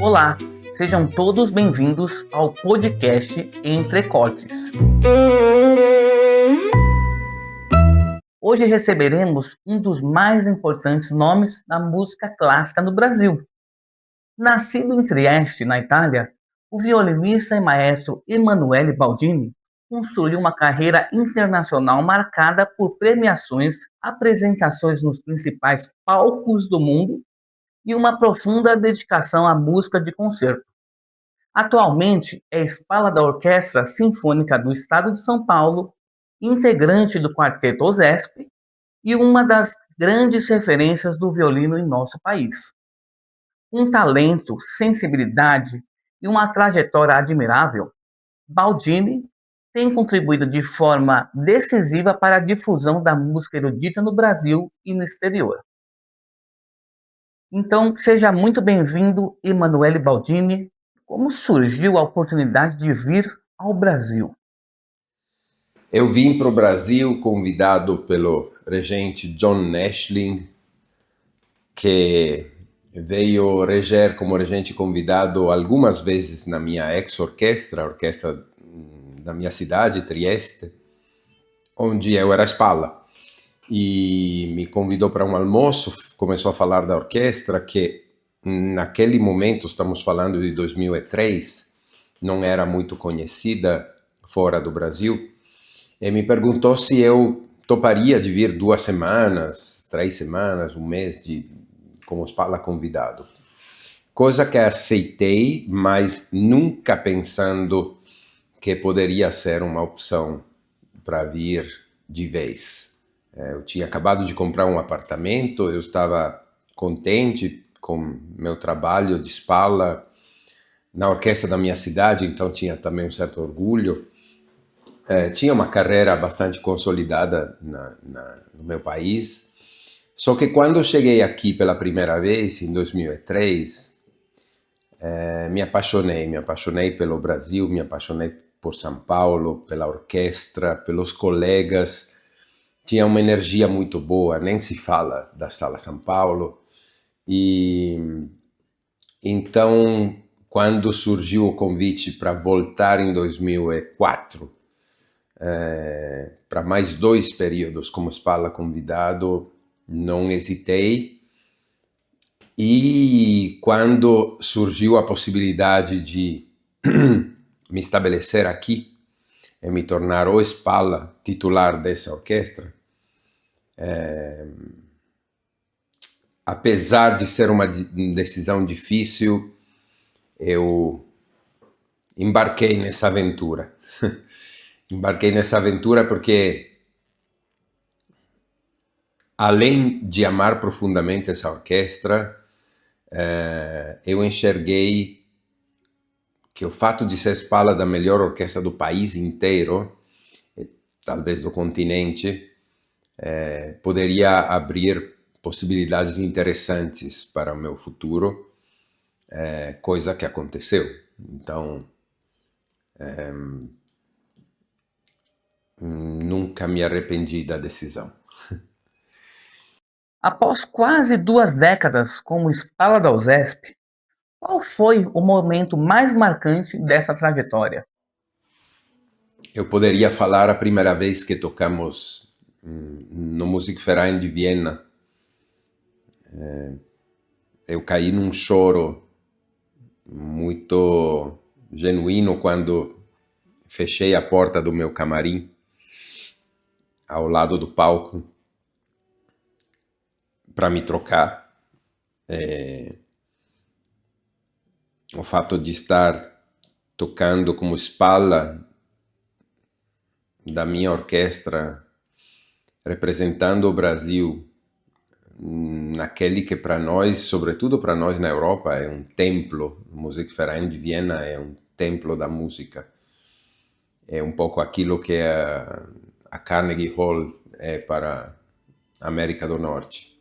Olá, sejam todos bem-vindos ao podcast Entrecortes. Hoje receberemos um dos mais importantes nomes da música clássica no Brasil. Nascido em Trieste, na Itália, o violinista e maestro Emanuele Baldini construiu uma carreira internacional marcada por premiações, apresentações nos principais palcos do mundo e uma profunda dedicação à música de concerto. Atualmente é espala da Orquestra Sinfônica do Estado de São Paulo, integrante do Quarteto OSESP e uma das grandes referências do violino em nosso país. Com talento, sensibilidade e uma trajetória admirável, Baldini tem contribuído de forma decisiva para a difusão da música erudita no Brasil e no exterior. Então, seja muito bem-vindo, Emanuele Baldini. Como surgiu a oportunidade de vir ao Brasil? Eu vim para o Brasil convidado pelo regente John Nashling, que veio reger como regente convidado algumas vezes na minha ex-orquestra, a orquestra da minha cidade, Trieste, onde eu era espala. E me convidou para um almoço, começou a falar da orquestra, que naquele momento, estamos falando de 2003, não era muito conhecida fora do Brasil, e me perguntou se eu toparia de vir 2 semanas, 3 semanas, um mês como espala convidado. Coisa que aceitei, mas nunca pensando que poderia ser uma opção para vir de vez. Eu tinha acabado de comprar um apartamento, eu estava contente com meu trabalho de espala na orquestra da minha cidade, então tinha também um certo orgulho. Tinha uma carreira bastante consolidada no meu país, só que quando eu cheguei aqui pela primeira vez, em 2003, me apaixonei pelo Brasil, me apaixonei por São Paulo, pela orquestra, pelos colegas. Tinha uma energia muito boa, nem se fala da Sala São Paulo. E então, quando surgiu o convite para voltar em 2004, para mais 2 períodos como espala convidado, não hesitei. E quando surgiu a possibilidade de me estabelecer aqui e me tornar o espala titular dessa orquestra, apesar de ser uma decisão difícil, eu embarquei nessa aventura. Embarquei nessa aventura porque, além de amar profundamente essa orquestra, eu enxerguei que o fato de ser espala da melhor orquestra do país inteiro, talvez do continente, poderia abrir possibilidades interessantes para o meu futuro, coisa que aconteceu. Então, nunca me arrependi da decisão. Após quase 2 décadas como espala da USESP, qual foi o momento mais marcante dessa trajetória? Eu poderia falar a primeira vez que tocamos no Musikverein de Viena. Eu caí num choro muito genuíno quando fechei a porta do meu camarim ao lado do palco para me trocar. O fato de estar tocando como espala da minha orquestra, representando o Brasil naquele que para nós, sobretudo para nós na Europa, é um templo. O Musikverein de Viena é um templo da música. É um pouco aquilo que a Carnegie Hall é para a América do Norte.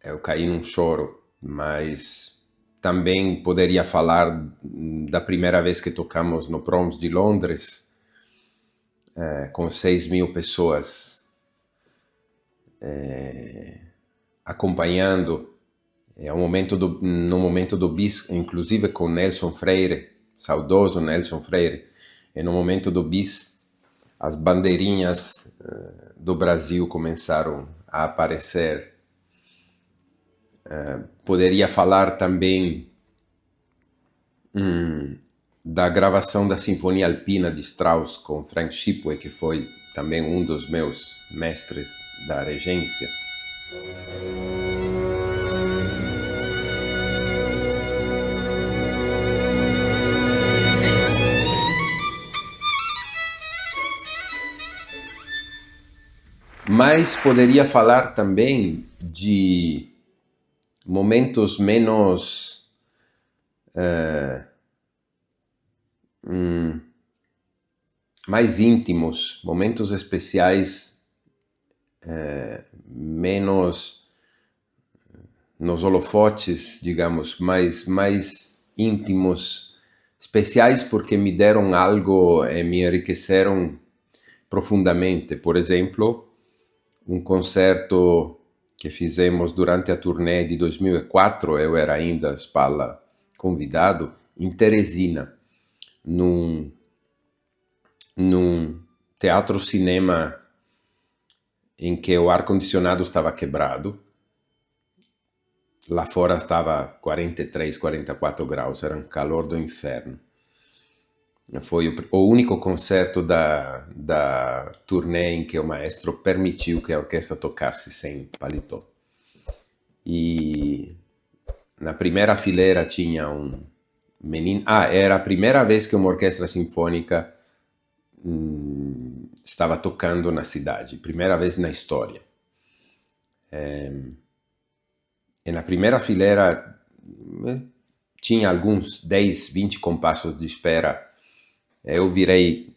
Eu caí num choro, mas também poderia falar da primeira vez que tocamos no Proms de Londres, com 6.000 pessoas acompanhando É no momento do bis, inclusive com Nelson Freire, saudoso Nelson Freire, e no momento do bis, as bandeirinhas do Brasil começaram a aparecer. Poderia falar também da gravação da Sinfonia Alpina de Strauss com Frank Schipway, que foi também um dos meus mestres da regência. Mas poderia falar também de momentos menos mais íntimos, momentos especiais, menos nos holofotes, digamos, mais íntimos, especiais porque me deram algo e me enriqueceram profundamente. Por exemplo, um concerto que fizemos durante a turnê de 2004, eu era ainda Spalla convidado, em Teresina, num teatro-cinema em que o ar-condicionado estava quebrado. Lá fora estava 43, 44 graus, era um calor do inferno. Foi o único concerto da turnê em que o maestro permitiu que a orquestra tocasse sem paletó. E na primeira fileira tinha um menino... era a primeira vez que uma orquestra sinfônica estava tocando na cidade. Primeira vez na história. E na primeira fileira tinha alguns 10, 20 compassos de espera. Eu virei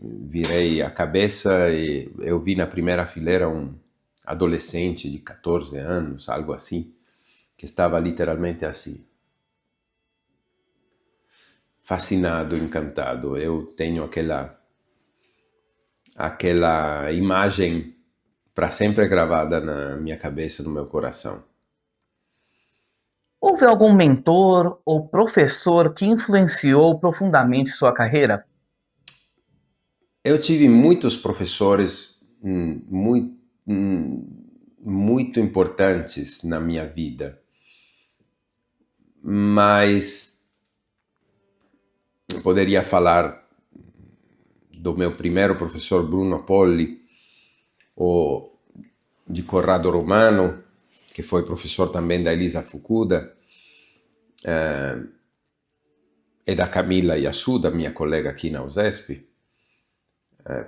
a cabeça e eu vi na primeira fileira um adolescente de 14 anos, algo assim, que estava literalmente assim, fascinado, encantado. Eu tenho aquela imagem para sempre gravada na minha cabeça, no meu coração. Houve algum mentor ou professor que influenciou profundamente sua carreira? Eu tive muitos professores muito importantes na minha vida, mas eu poderia falar do meu primeiro professor Bruno Polli, ou de Corrado Romano, que foi professor também da Elisa Fukuda, e da Camila Yasuda, minha colega aqui na USESP.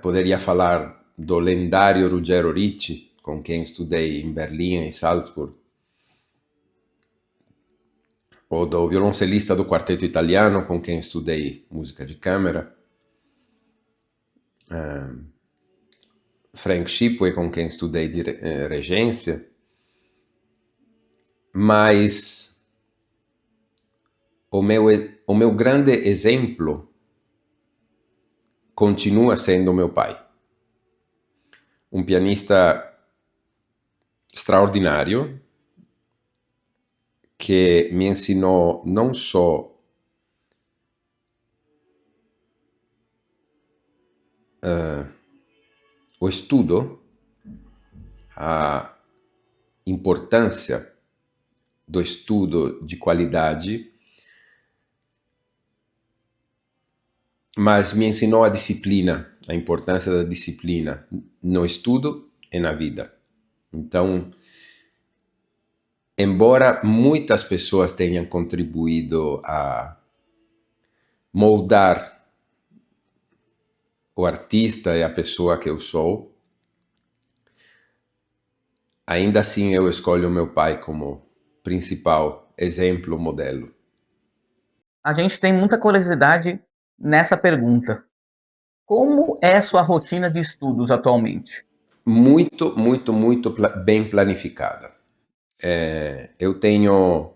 Poderia falar do lendário Ruggero Ricci, com quem estudei em Berlim e Salzburg, ou do violoncelista do Quarteto Italiano, com quem estudei música de câmara, Frank Schipway, com quem estudei regência. Mas o meu grande exemplo continua sendo meu pai. Um pianista extraordinário que me ensinou não só o estudo, a importância do estudo de qualidade, mas me ensinou a disciplina, a importância da disciplina no estudo e na vida. Então, embora muitas pessoas tenham contribuído a moldar o artista e a pessoa que eu sou, ainda assim eu escolho meu pai como principal exemplo, modelo. A gente tem muita curiosidade nessa pergunta. Como é sua rotina de estudos atualmente? Muito bem planificada. Eu tenho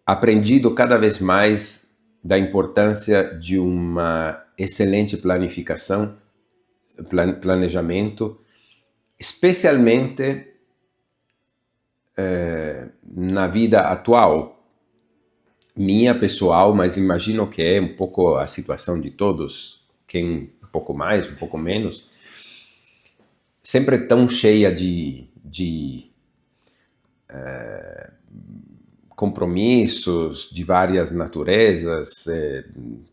aprendido cada vez mais da importância de uma excelente planificação, planejamento, especialmente na vida atual, minha pessoal, mas imagino que é um pouco a situação de todos, quem um pouco mais, um pouco menos, sempre tão cheia de compromissos de várias naturezas.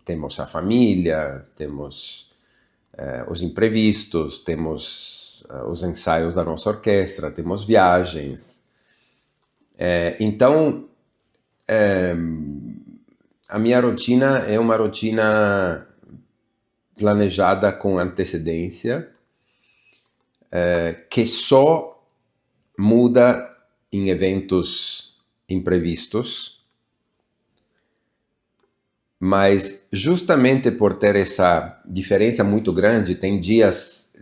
Temos a família, temos os imprevistos, temos os ensaios da nossa orquestra, temos viagens. Então, a minha rotina é uma rotina planejada com antecedência, que só muda em eventos imprevistos, mas justamente por ter essa diferença muito grande, tem dias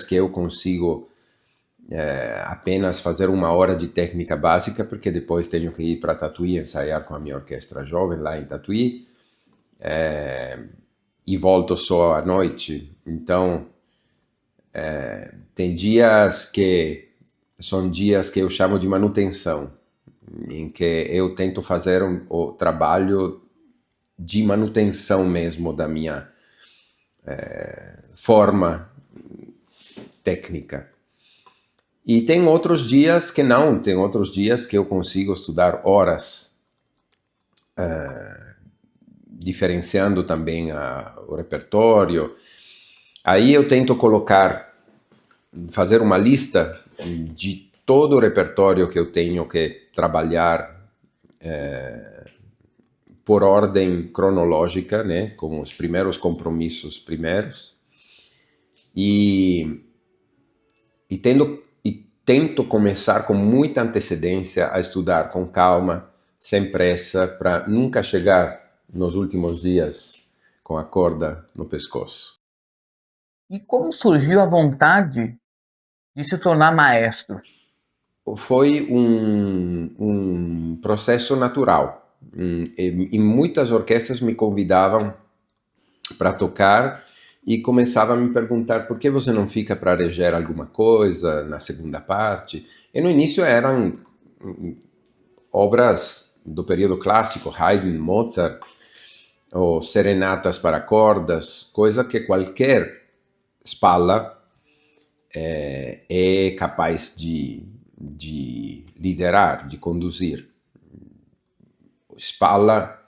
que eu consigo apenas fazer 1 hora de técnica básica, porque depois tenho que ir para Tatuí ensaiar com a minha orquestra jovem lá em Tatuí, e volto só à noite. Então, tem dias que são dias que eu chamo de manutenção, em que eu tento fazer o trabalho de manutenção mesmo da minha forma técnica. E tem outros dias que não, tem outros dias que eu consigo estudar horas, diferenciando também o repertório. Aí eu tento fazer uma lista de todo o repertório que eu tenho que trabalhar por ordem cronológica, né, com os primeiros compromissos primeiros, e tento começar com muita antecedência a estudar com calma, sem pressa, para nunca chegar nos últimos dias com a corda no pescoço. E como surgiu a vontade de se tornar maestro? Foi um processo natural. E muitas orquestras me convidavam para tocar e começava a me perguntar por que você não fica para reger alguma coisa na segunda parte. E no início eram obras do período clássico, Haydn, Mozart, ou serenatas para cordas, coisa que qualquer spalla é capaz de liderar, de conduzir. O Spalla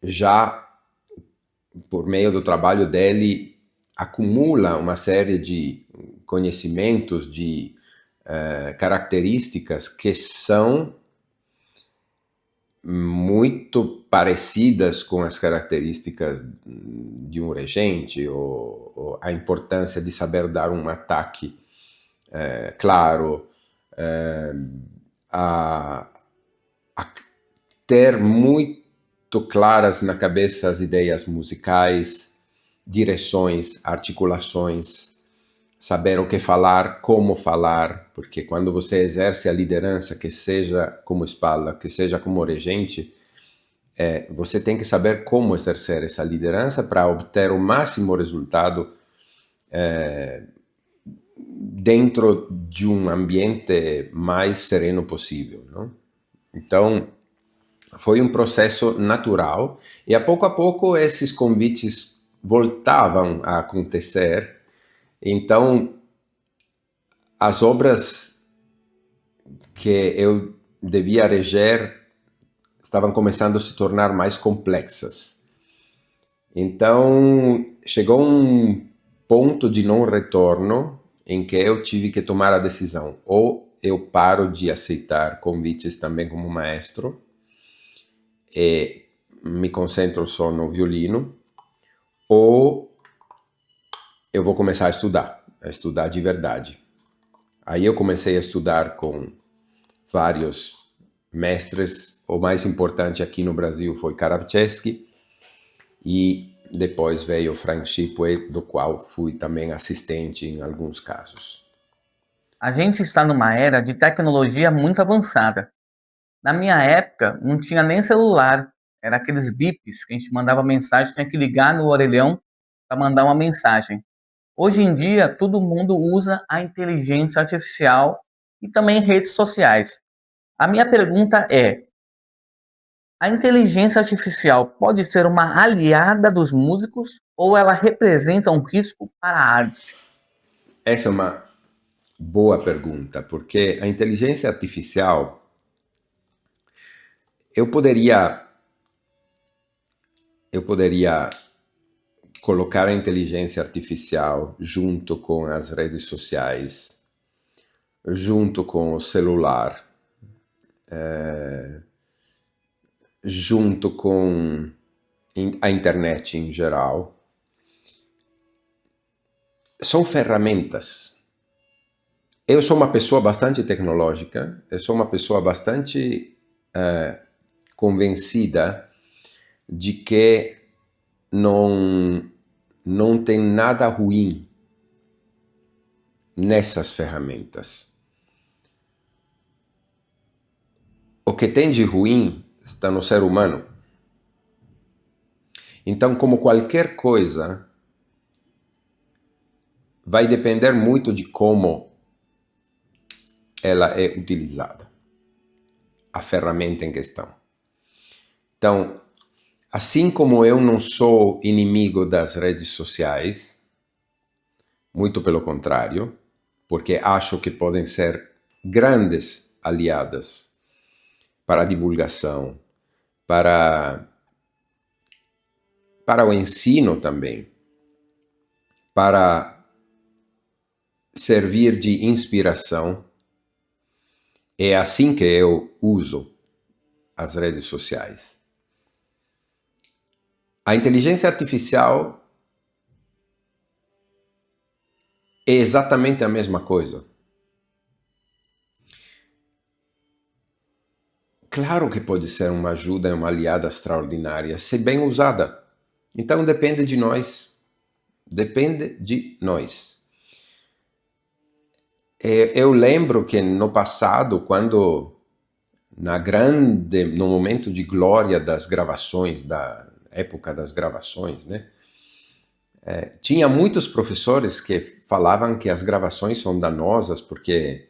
já, por meio do trabalho dele, acumula uma série de conhecimentos, de características que são muito parecidas com as características de um regente, ou a importância de saber dar um ataque claro, a ter muito claras na cabeça as ideias musicais, direções, articulações, saber o que falar, como falar, porque quando você exerce a liderança, que seja como Spalla, que seja como regente, você tem que saber como exercer essa liderança para obter o máximo resultado dentro de um ambiente mais sereno possível, não? Então, foi um processo natural, e a pouco esses convites voltavam a acontecer. Então, as obras que eu devia reger estavam começando a se tornar mais complexas. Então, chegou um ponto de não retorno em que eu tive que tomar a decisão: ou eu paro de aceitar convites também como maestro e me concentro só no violino, ou eu vou começar a estudar de verdade. Aí eu comecei a estudar com vários mestres. O mais importante aqui no Brasil foi Karabchevsky, e depois veio Frank Chipway, do qual fui também assistente em alguns casos. A gente está numa era de tecnologia muito avançada. Na minha época, não tinha nem celular. Era aqueles bips que a gente mandava mensagem, tinha que ligar no orelhão para mandar uma mensagem. Hoje em dia, todo mundo usa a inteligência artificial e também redes sociais. A minha pergunta é: a inteligência artificial pode ser uma aliada dos músicos ou ela representa um risco para a arte? Essa é uma boa pergunta, porque a inteligência artificial, eu poderia colocar a inteligência artificial junto com as redes sociais, junto com o celular, junto com a internet em geral. São ferramentas. Eu sou uma pessoa bastante tecnológica, eu sou uma pessoa bastante convencida de que não tem nada ruim nessas ferramentas. O que tem de ruim está no ser humano. Então, como qualquer coisa, vai depender muito de como ela é utilizada, a ferramenta em questão. Então, assim como eu não sou inimigo das redes sociais, muito pelo contrário, porque acho que podem ser grandes aliadas para a divulgação, para o ensino também, para servir de inspiração. É assim que eu uso as redes sociais. A inteligência artificial é exatamente a mesma coisa. Claro que pode ser uma ajuda e uma aliada extraordinária, se bem usada. Então depende de nós. Depende de nós. Eu lembro que no passado, quando no momento de glória das gravações, da época das gravações, né? Tinha muitos professores que falavam que as gravações são danosas porque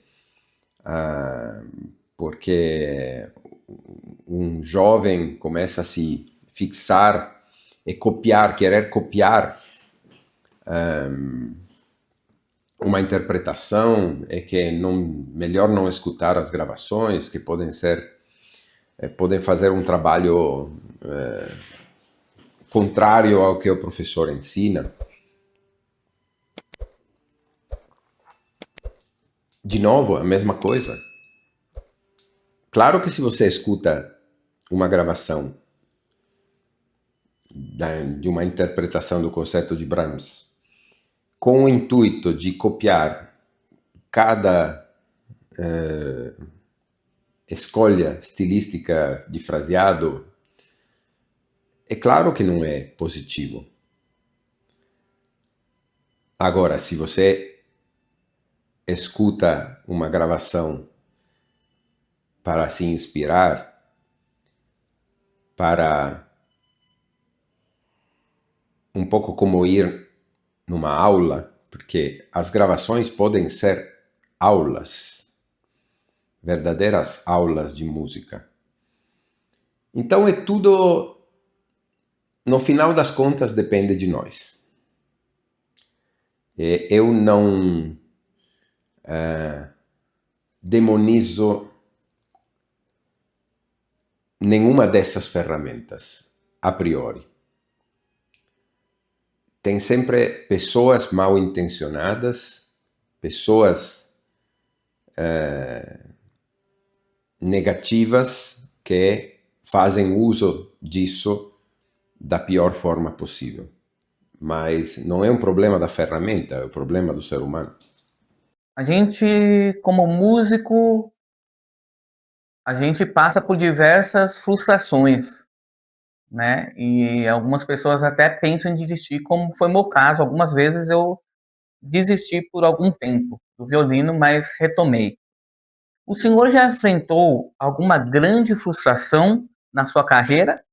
um jovem começa a se fixar e querer copiar uma interpretação, é que melhor não escutar as gravações, que podem fazer um trabalho contrário ao que o professor ensina. De novo, a mesma coisa. Claro que se você escuta uma gravação de uma interpretação do concerto de Brahms com o intuito de copiar cada escolha estilística de fraseado, é claro que não é positivo. Agora, se você escuta uma gravação para se inspirar, para um pouco como ir numa aula, porque as gravações podem ser aulas, verdadeiras aulas de música. Então é tudo, no final das contas, depende de nós. Eu não demonizo nenhuma dessas ferramentas, a priori. Tem sempre pessoas mal intencionadas, pessoas negativas que fazem uso disso da pior forma possível. Mas não é um problema da ferramenta, é um problema do ser humano. A gente, como músico, a gente passa por diversas frustrações, né? E algumas pessoas até pensam em desistir, como foi meu caso. Algumas vezes eu desisti por algum tempo do violino, mas retomei. O senhor já enfrentou alguma grande frustração na sua carreira?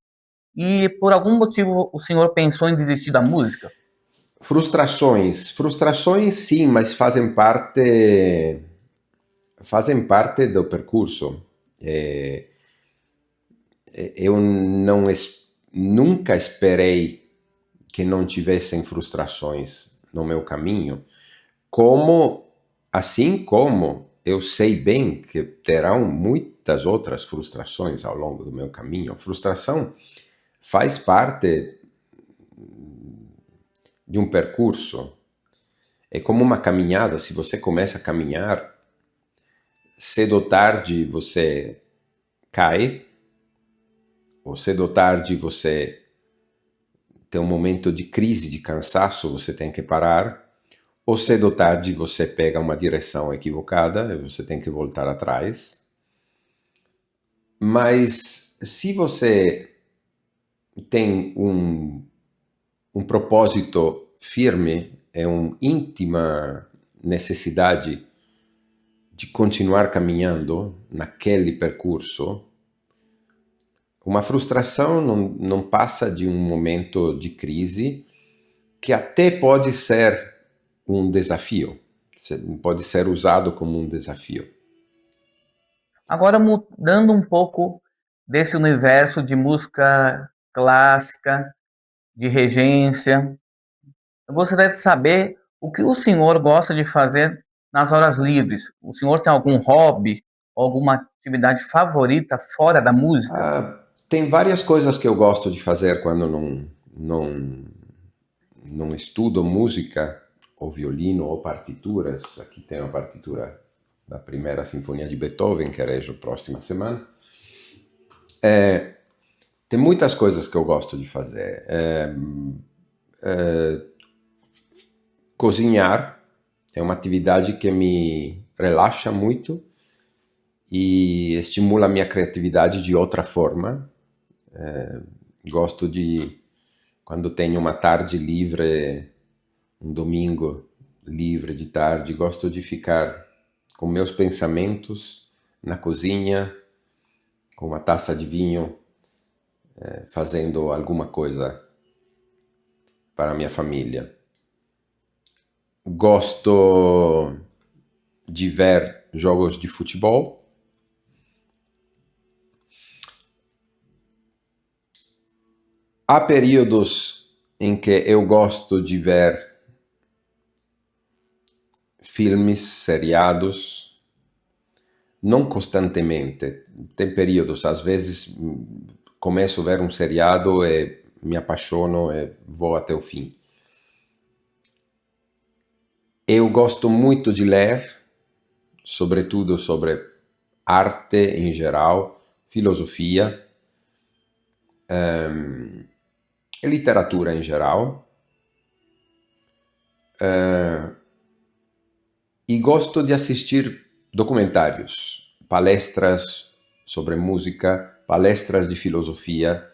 E por algum motivo o senhor pensou em desistir da música? Frustrações sim, mas fazem parte do percurso. Eu nunca esperei que não tivessem frustrações no meu caminho, assim como eu sei bem que terão muitas outras frustrações ao longo do meu caminho. Frustração faz parte de um percurso. É como uma caminhada. Se você começa a caminhar, cedo ou tarde você cai, ou cedo ou tarde você tem um momento de crise, de cansaço, você tem que parar, ou cedo ou tarde você pega uma direção equivocada e você tem que voltar atrás. Mas se você tem um propósito firme, é uma íntima necessidade de continuar caminhando naquele percurso, uma frustração não passa de um momento de crise que até pode ser um desafio, pode ser usado como um desafio. Agora, mudando um pouco desse universo de música clássica, de regência, eu gostaria de saber o que o senhor gosta de fazer nas horas livres. O senhor tem algum hobby, alguma atividade favorita fora da música? Tem várias coisas que eu gosto de fazer quando não estudo música, ou violino, ou partituras. Aqui tem a partitura da primeira sinfonia de Beethoven, que rejo próxima semana. Tem muitas coisas que eu gosto de fazer. Cozinhar é uma atividade que me relaxa muito e estimula a minha criatividade de outra forma. Gosto de, quando tenho uma tarde livre, um domingo livre de tarde, gosto de ficar com meus pensamentos na cozinha, com uma taça de vinho, fazendo alguma coisa para a minha família. Gosto de ver jogos de futebol. Há períodos em que eu gosto de ver filmes, seriados, não constantemente. Tem períodos, às vezes começo a ver um seriado e me apaixono e vou até o fim. Eu gosto muito de ler, sobretudo sobre arte em geral, filosofia, e literatura em geral. E gosto de assistir documentários, palestras sobre música, palestras de filosofia,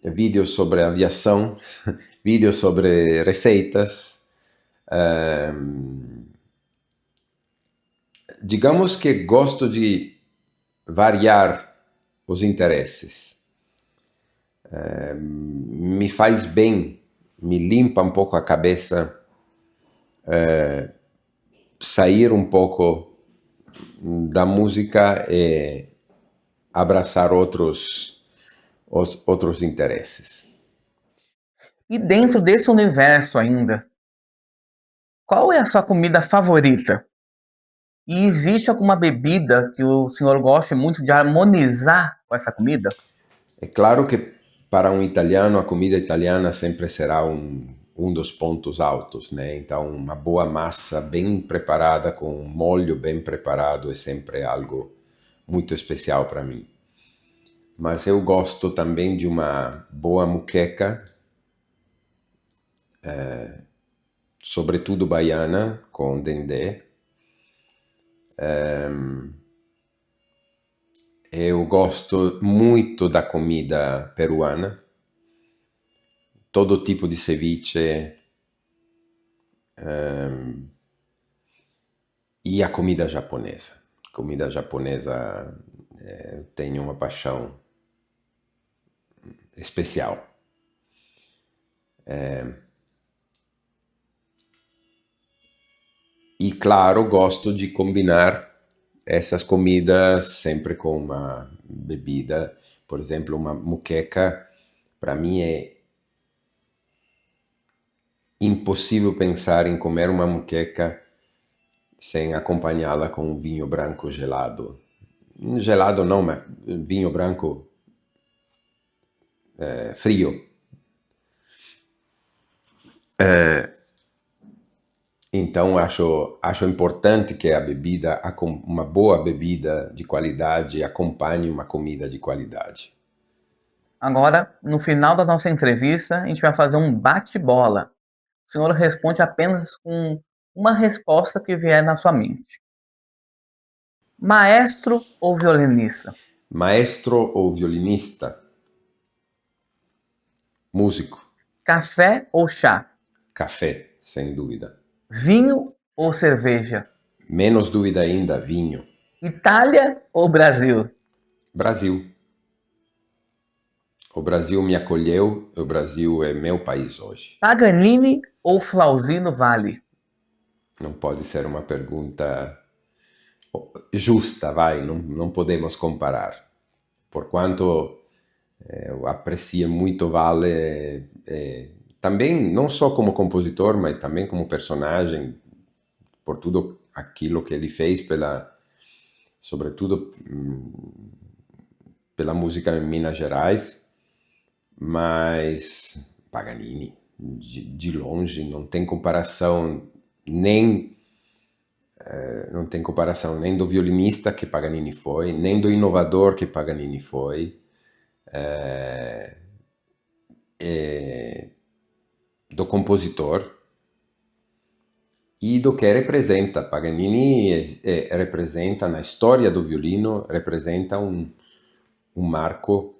vídeos sobre aviação, vídeos sobre receitas. Digamos que gosto de variar os interesses. Me faz bem, me limpa um pouco a cabeça, sair um pouco da música e abraçar outros interesses. E dentro desse universo ainda, qual é a sua comida favorita? E existe alguma bebida que o senhor goste muito de harmonizar com essa comida? É claro que para um italiano a comida italiana sempre será um dos pontos altos, né? Então uma boa massa bem preparada, com um molho bem preparado é sempre algo muito especial para mim. Mas eu gosto também de uma boa muqueca, sobretudo baiana, com dendê. Eu gosto muito da comida peruana, todo tipo de ceviche, e a comida japonesa. Comida japonesa tem uma paixão especial. E claro, gosto de combinar essas comidas sempre com uma bebida, por exemplo, uma muqueca, para mim é impossível pensar em comer uma muqueca sem acompanhá-la com um vinho branco gelado. Gelado não, mas vinho branco frio. Então acho importante que a bebida, uma boa bebida de qualidade acompanhe uma comida de qualidade. Agora, no final da nossa entrevista, a gente vai fazer um bate-bola. O senhor responde apenas com uma resposta que vier na sua mente. Maestro ou violinista? Maestro ou violinista? Músico. Café ou chá? Café, sem dúvida. Vinho ou cerveja? Menos dúvida ainda, vinho. Itália ou Brasil? Brasil. O Brasil me acolheu, o Brasil é meu país hoje. Paganini ou Flauzino Vale? Não pode ser uma pergunta justa, vai, não podemos comparar. Porquanto eu aprecio muito Vale, também não só como compositor, mas também como personagem, por tudo aquilo que ele fez sobretudo pela música em Minas Gerais, mas Paganini, de longe, não tem comparação nem do violinista que Paganini foi, nem do inovador que Paganini foi, do compositor e do que representa. Paganini representa, na história do violino, representa um marco.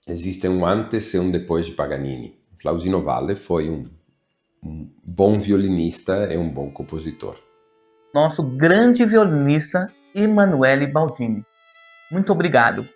Existe um antes e um depois de Paganini. Flauzino Valle foi um bom violinista e um bom compositor. Nosso grande violinista Emanuele Baldini. Muito obrigado.